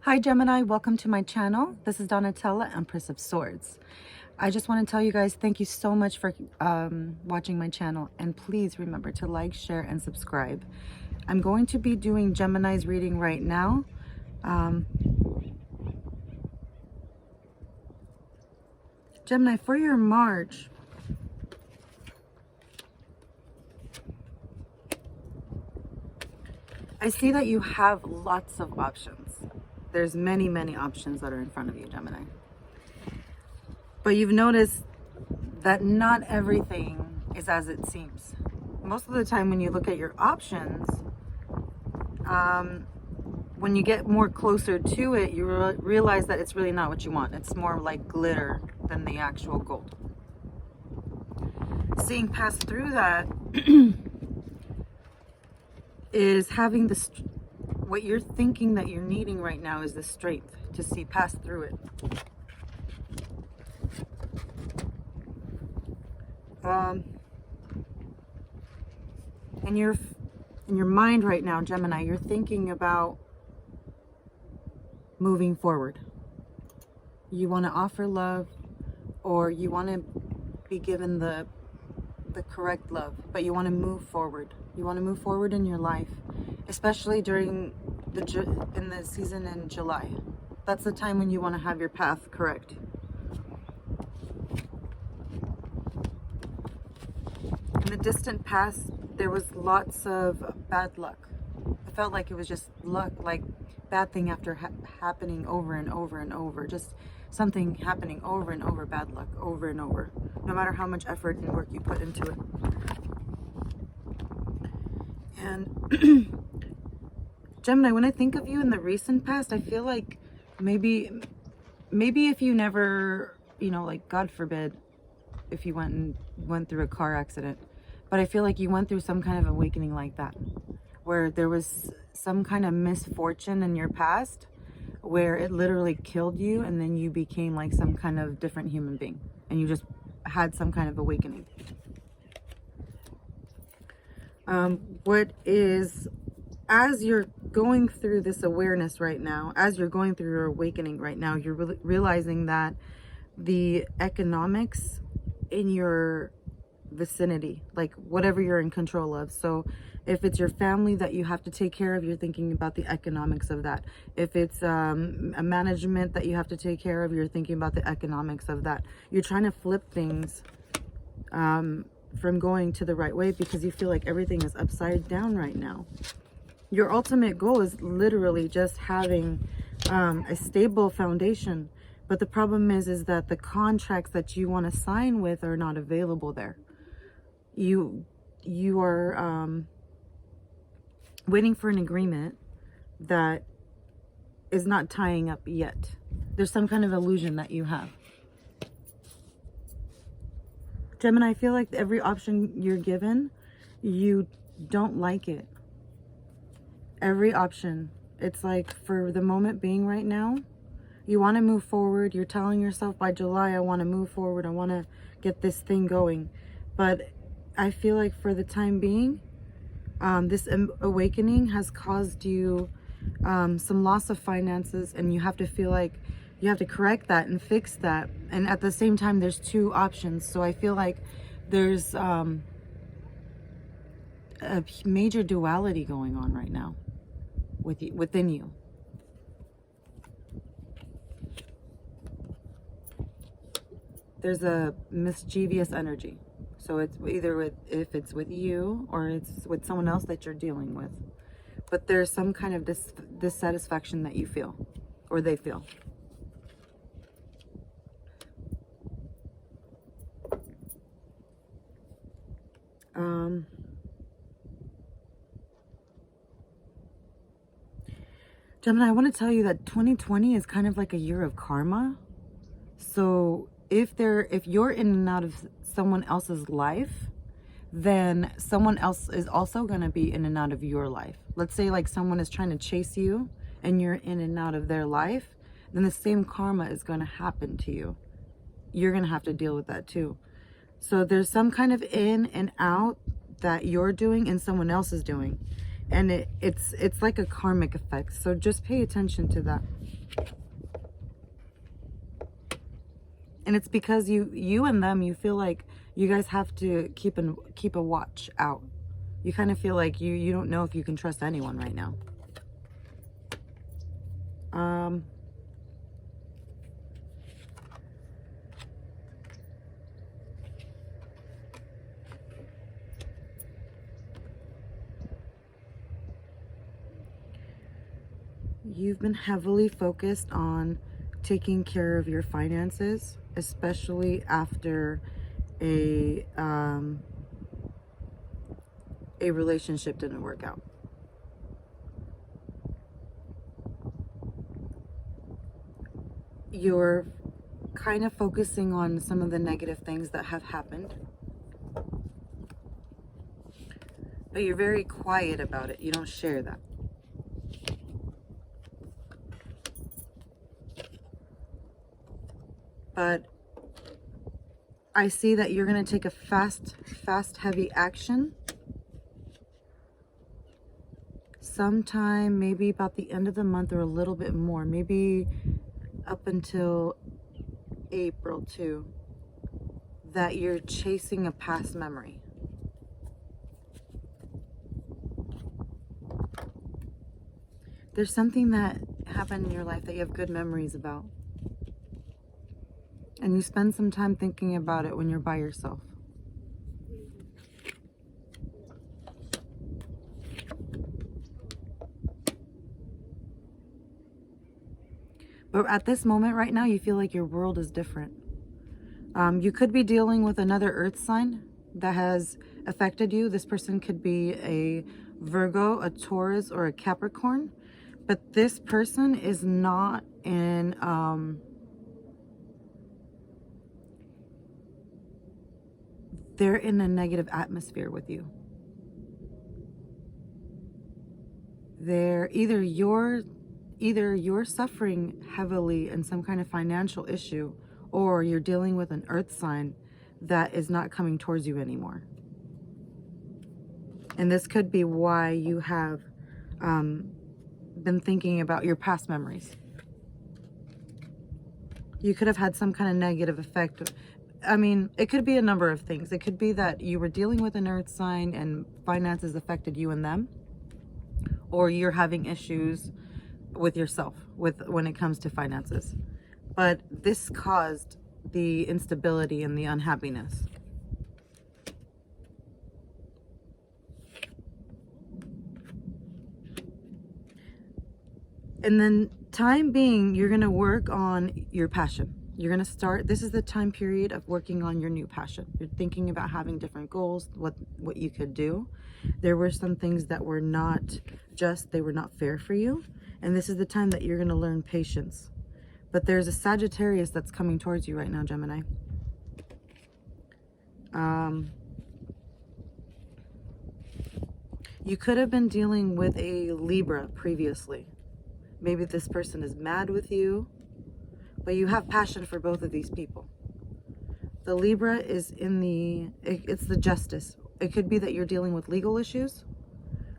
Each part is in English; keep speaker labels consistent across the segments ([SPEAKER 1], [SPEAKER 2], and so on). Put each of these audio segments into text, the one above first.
[SPEAKER 1] Hi Gemini, welcome to my channel. This is Donatella, Empress of Swords. I just want to tell you guys thank you so much for watching my channel, and please remember to like, share, and subscribe. I'm going to be doing Gemini's reading right now. Gemini, for your March, I see that you have lots of options. There's many, many options that are in front of you, Gemini. But you've noticed that not everything is as it seems. Most of the time when you look at your options, when you get more closer to it, you realize that it's really not what you want. It's more like glitter than the actual gold. Seeing past through that is having this, what you're thinking that you're needing right now is the strength to see past through it. In your mind right now, Gemini, you're thinking about moving forward. You want to offer love, or you want to be given the correct love, but you want to move forward. You want to move forward in your life, especially during in the season in July. That's the time when you want to have your path correct. In the distant past, there was lots of bad luck. I felt like it was just luck, like bad thing after happening over and over and over. Just something happening over and over, bad luck over and over, no matter how much effort and work you put into it. And Gemini, when I think of you in the recent past, I feel like maybe if you never, like God forbid, if you went through a car accident, but I feel like you went through some kind of awakening like that, where there was some kind of misfortune in your past where it literally killed you, and then you became like some kind of different human being, and you just had some kind of awakening. As you're going through this awareness right now, as you're going through your awakening right now, you're realizing that the economics in your vicinity, like whatever you're in control of. So if it's your family that you have to take care of, you're thinking about the economics of that. If it's a management that you have to take care of, you're thinking about the economics of that. You're trying to flip things from going to the right way because you feel like everything is upside down right now. Your ultimate goal is literally just having a stable foundation. But the problem is that the contracts that you want to sign with are not available there. You are waiting for an agreement that is not tying up yet. There's some kind of illusion that you have. Gemini, I feel like every option you're given, you don't like it. Every option. It's like for the moment being right now, you want to move forward. You're telling yourself by July, I want to move forward. I want to get this thing going. But I feel like for the time being, this awakening has caused you some loss of finances, and you have to feel like you have to correct that and fix that. And at the same time, there's two options. So I feel like there's a major duality going on right now within you. There's a mischievous energy. So it's either if it's with you or it's with someone else that you're dealing with. But there's some kind of dissatisfaction that you feel, or they feel. Gemini, I want to tell you that 2020 is kind of like a year of karma. So if you're in and out of someone else's life, then someone else is also going to be in and out of your life. Let's say like someone is trying to chase you and you're in and out of their life, then the same karma is going to happen to you. You're going to have to deal with that too. So there's some kind of in and out that you're doing and someone else is doing. And it's like a karmic effect. So just pay attention to that. And it's because you and them, you feel like you guys have to keep a watch out. You kind of feel like you don't know if you can trust anyone right now. You've been heavily focused on taking care of your finances, especially after a relationship didn't work out. You're kind of focusing on some of the negative things that have happened, but you're very quiet about it. You don't share that. But I see that you're going to take a fast, heavy action sometime, maybe about the end of the month or a little bit more, maybe up until April too, that you're chasing a past memory. There's something that happened in your life that you have good memories about. And you spend some time thinking about it when you're by yourself. But at this moment right now, you feel like your world is different. You could be dealing with another earth sign that has affected you. This person could be a Virgo, a Taurus, or a Capricorn. But this person is not in... they're in a negative atmosphere with you. They're either you're suffering heavily in some kind of financial issue, or you're dealing with an earth sign that is not coming towards you anymore. And this could be why you have been thinking about your past memories. You could have had some kind of negative effect. I mean, it could be a number of things. It could be that you were dealing with an earth sign and finances affected you and them, or you're having issues with yourself when it comes to finances. But this caused the instability and the unhappiness. And then time being, you're going to work on your passion. You're going to start, this is the time period of working on your new passion. You're thinking about having different goals, what you could do. There were some things that were not just, they were not fair for you. And this is the time that you're going to learn patience. But there's a Sagittarius that's coming towards you right now, Gemini. You could have been dealing with a Libra previously. Maybe this person is mad with you, but you have passion for both of these people. The Libra is it's the justice. It could be that you're dealing with legal issues,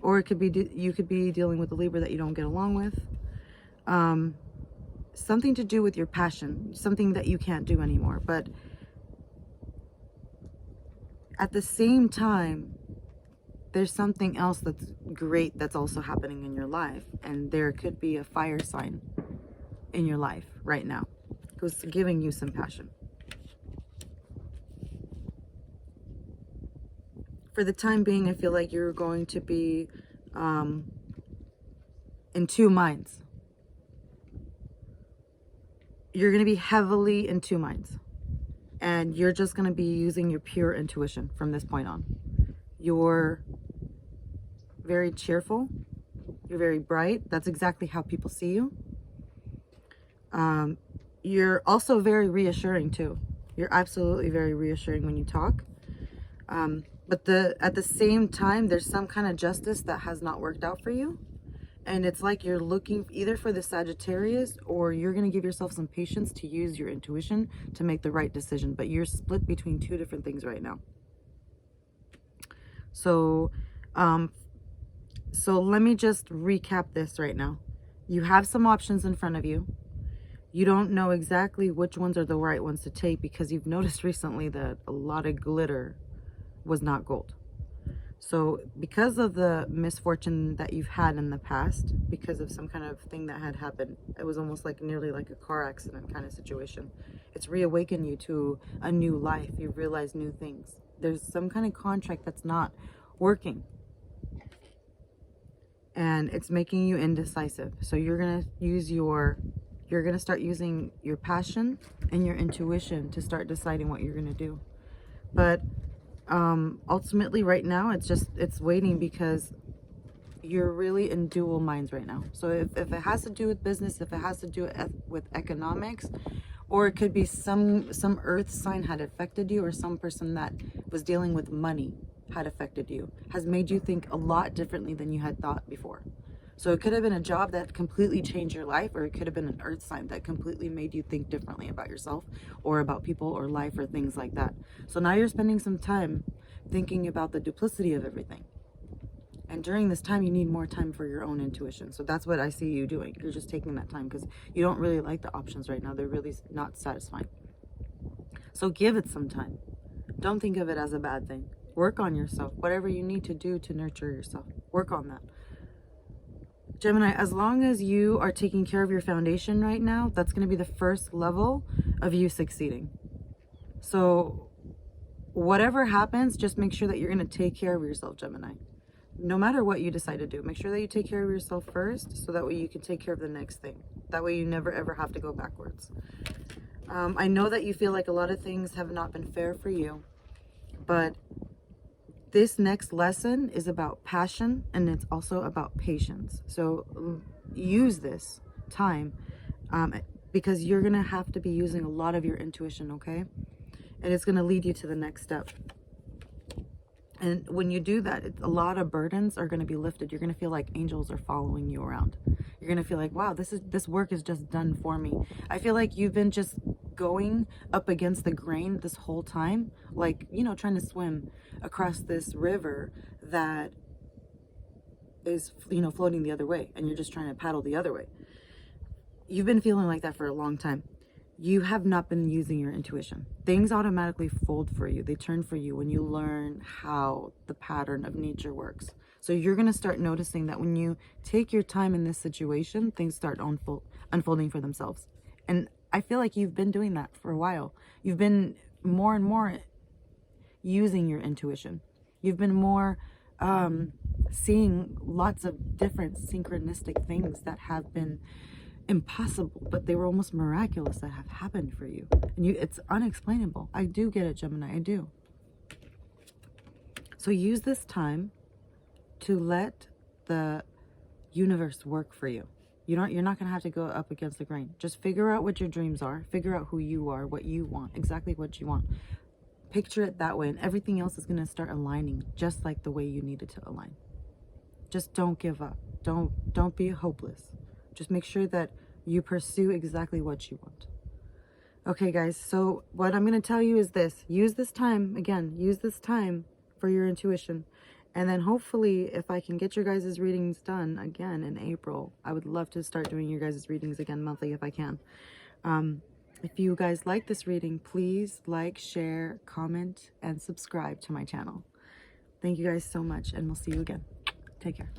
[SPEAKER 1] or it could be you could be dealing with a Libra that you don't get along with. Something to do with your passion, something that you can't do anymore. But at the same time, there's something else that's great that's also happening in your life. And there could be a fire sign in your life right now who's giving you some passion. For the time being, I feel like you're going to be in two minds. You're going to be heavily in two minds. And you're just going to be using your pure intuition from this point on. You're very cheerful. You're very bright. That's exactly how people see you. You're also very reassuring too. You're absolutely very reassuring when you talk. But at the same time, there's some kind of justice that has not worked out for you. And it's like you're looking either for the Sagittarius, or you're going to give yourself some patience to use your intuition to make the right decision. But you're split between two different things right now. So So let me just recap this right now. You have some options in front of you. You don't know exactly which ones are the right ones to take because you've noticed recently that a lot of glitter was not gold. So because of the misfortune that you've had in the past, because of some kind of thing that had happened, it was almost like nearly like a car accident kind of situation. It's reawakened you to a new life. You've realized new things. There's some kind of contract that's not working. And it's making you indecisive. So you're going to start using your passion and your intuition to start deciding what you're going to do. But ultimately right now it's waiting because you're really in dual minds right now. So if it has to do with business, if it has to do with economics, or it could be some earth sign had affected you, or some person that was dealing with money had affected you, has made you think a lot differently than you had thought before. So it could have been a job that completely changed your life, or it could have been an earth sign that completely made you think differently about yourself or about people or life or things like that. So now you're spending some time thinking about the duplicity of everything. And during this time, you need more time for your own intuition. So that's what I see you doing. You're just taking that time because you don't really like the options right now. They're really not satisfying. So give it some time. Don't think of it as a bad thing. Work on yourself. Whatever you need to do to nurture yourself, work on that. Gemini, as long as you are taking care of your foundation right now, that's going to be the first level of you succeeding. So whatever happens, just make sure that you're going to take care of yourself, Gemini. No matter what you decide to do, make sure that you take care of yourself first, so that way you can take care of the next thing. That way you never ever have to go backwards. I know that you feel like a lot of things have not been fair for you, but this next lesson is about passion, and it's also about patience. So use this time because you're going to have to be using a lot of your intuition, okay? And it's going to lead you to the next step. And when you do that, a lot of burdens are going to be lifted. You're going to feel like angels are following you around. You're going to feel like, wow, this work is just done for me. I feel like you've been just going up against the grain this whole time, like, you know, trying to swim across this river that is, you know, floating the other way, and you're just trying to paddle the other way. You've been feeling like that for a long time. You have not been using your intuition. Things automatically fold for you. They turn for you when you learn how the pattern of nature works. So you're going to start noticing that when you take your time in this situation, things start unfolding for themselves. And I feel like you've been doing that for a while. You've been more and more using your intuition. You've been more seeing lots of different synchronistic things that have been impossible, but they were almost miraculous, that have happened for you. And it's unexplainable. I do get it, Gemini. I do. So use this time to let the universe work for you. You're not going to have to go up against the grain. Just figure out what your dreams are. Figure out who you are, what you want, exactly what you want. Picture it that way, and everything else is going to start aligning just like the way you need it to align. Just don't give up. Don't be hopeless. Just make sure that you pursue exactly what you want. Okay, guys, so what I'm going to tell you is this. Use this time, again, use this time for your intuition. And then hopefully, if I can get your guys' readings done again in April, I would love to start doing your guys' readings again monthly if I can. If you guys like this reading, please like, share, comment, and subscribe to my channel. Thank you guys so much, and we'll see you again. Take care.